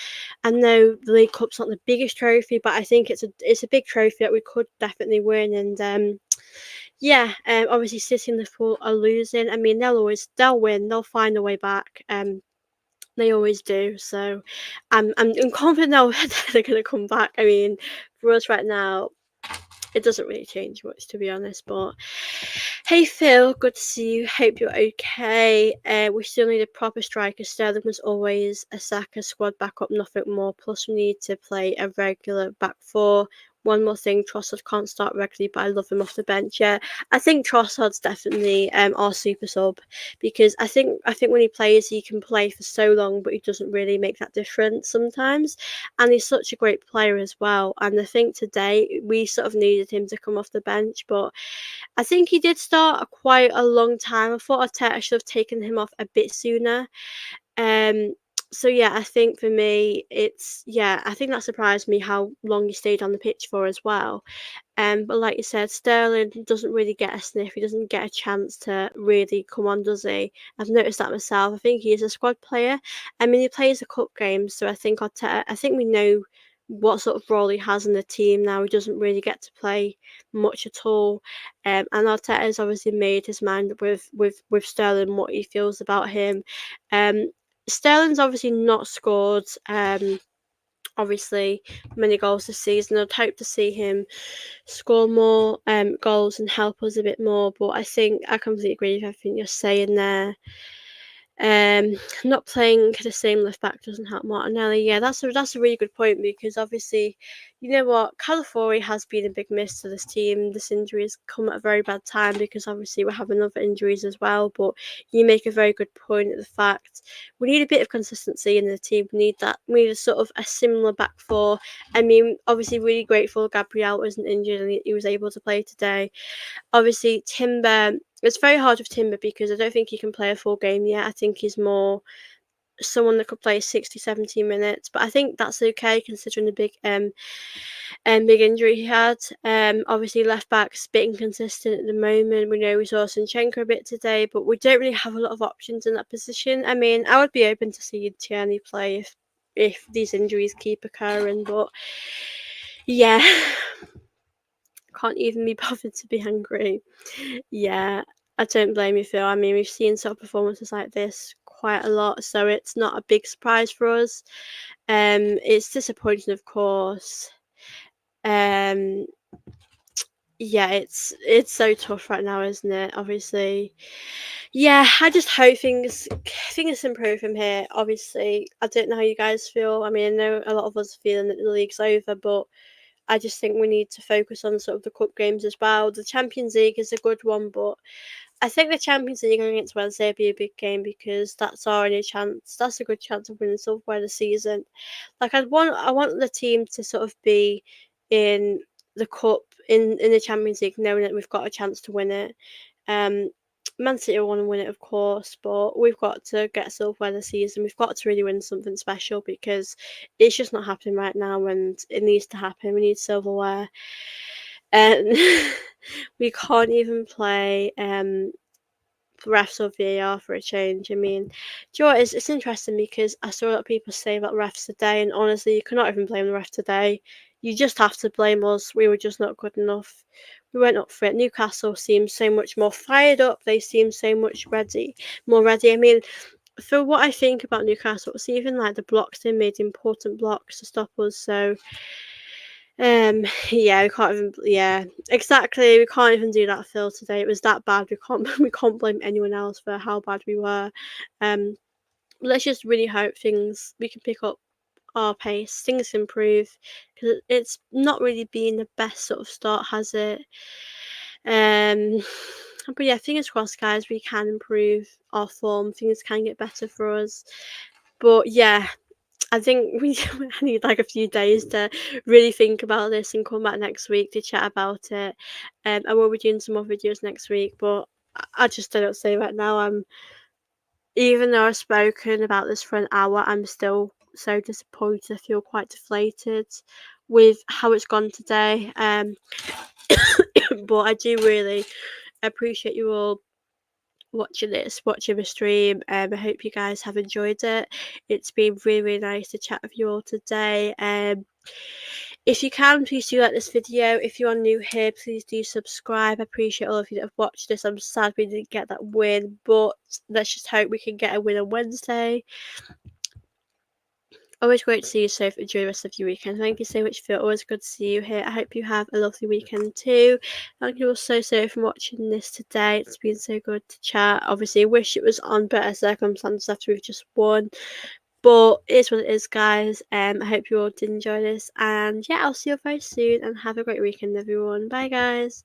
I know the League Cup's not the biggest trophy, but I think it's a big trophy that we could definitely win. And yeah, obviously City and Liverpool are losing. I mean, they'll win. They'll find a way back. They always do. So I'm confident they're going to come back. I mean, for us right now, it doesn't really change much, to be honest. But hey, Phil, good to see you. Hope you're okay. We still need a proper striker. Sterling was always a Saka squad backup, nothing more. Plus, we need to play a regular back four. One more thing, Trossard can't start regularly, but I love him off the bench. Yeah, I think Trossard's definitely our super sub, because I think when he plays, he can play for so long, but he doesn't really make that difference sometimes. And he's such a great player as well. And I think today we sort of needed him to come off the bench, but I think he did start quite a long time. I thought Arteta should have taken him off a bit sooner. Um, so yeah, I think for me, I think that surprised me how long he stayed on the pitch for as well. But like you said, Sterling doesn't really get a sniff. He doesn't get a chance to really come on, does he? I've noticed that myself. I think he is a squad player. I mean, he plays the cup games, so I think we know what sort of role he has in the team now. He doesn't really get to play much at all. And Arteta has obviously made his mind up with Sterling, what he feels about him. Um, Sterling's obviously not scored. Obviously many goals this season. I'd hope to see him score more goals and help us a bit more. But I think I completely agree with everything you're saying there. Not playing the same left back doesn't help Martinelli. Yeah, that's a really good point, because obviously, you know what, Calafiori has been a big miss to this team. This injury has come at a very bad time, because obviously we're having other injuries as well. But you make a very good point at the fact we need a bit of consistency in the team. We need that. We need a sort of a similar back four. I mean, obviously, really grateful Gabriel wasn't injured and he was able to play today. Obviously, Timber, it's very hard with Timber because I don't think he can play a full game yet. I think he's more someone that could play 60, 70 minutes, but I think that's okay considering the big injury he had. Obviously left back's a bit inconsistent at the moment. We know we saw Sinchenko a bit today, but we don't really have a lot of options in that position. I mean, I would be open to seeing Tierney play if these injuries keep occurring, but yeah, can't even be bothered to be angry. Yeah, I don't blame you, Phil. I mean, we've seen sort of performances like this quite a lot, so it's not a big surprise for us. It's disappointing, of course. Um, yeah, it's so tough right now, isn't it? Obviously, yeah. I just hope things improve from here. Obviously, I don't know how you guys feel. I mean, I know a lot of us are feeling that the league's over, but I just think we need to focus on sort of the cup games as well. The Champions League is a good one, but I think the Champions League against Wednesday will be a big game, because that's our only chance. That's a good chance of winning silverware this season. Like I want the team to sort of be in the cup in the Champions League, knowing that we've got a chance to win it. Um, Man City will want to win it, of course, but we've got to get silverware this season. We've got to really win something special, because it's just not happening right now, and it needs to happen. We need silverware, and we can't even play refs or VAR for a change. I mean, do you know what? It's interesting, because I saw a lot of people say about refs today, and honestly, you cannot even blame the ref today. You just have to blame us. We were just not good enough. We weren't up for it. Newcastle seemed so much more fired up. They seemed so much more ready. I mean, for what I think about Newcastle, it's even like the blocks they made, important blocks to stop us. So yeah, we can't even. Yeah, exactly. We can't even do that, Phil. Today it was that bad. We can't. We can't blame anyone else for how bad we were. Um, let's just really hope we can pick up our pace, things improve, because it's not really been the best sort of start, has it? Um, but yeah, fingers crossed, guys. We can improve our form. Things can get better for us. But yeah, I think we I need like a few days to really think about this and come back next week to chat about it. I will be doing some more videos next week, but I just don't say right now. Even though I've spoken about this for an hour, I'm still so disappointed. I feel quite deflated with how it's gone today. But I do really appreciate you all watching the stream. I hope you guys have enjoyed it. It's been really, really nice to chat with you all today. If you can, please do like this video. If you are new here, please do subscribe. I appreciate all of you that have watched this. I'm sad we didn't get that win, but let's just hope we can get a win on Wednesday. Always great to see you, so enjoy the rest of your weekend. Thank you so much, Phil. Always good to see you here. I hope you have a lovely weekend too. Thank you all so for watching this today. It's been so good to chat. Obviously, I wish it was on better circumstances after we've just won. But it is what it is, guys. I hope you all did enjoy this. And yeah, I'll see you very soon and have a great weekend, everyone. Bye, guys.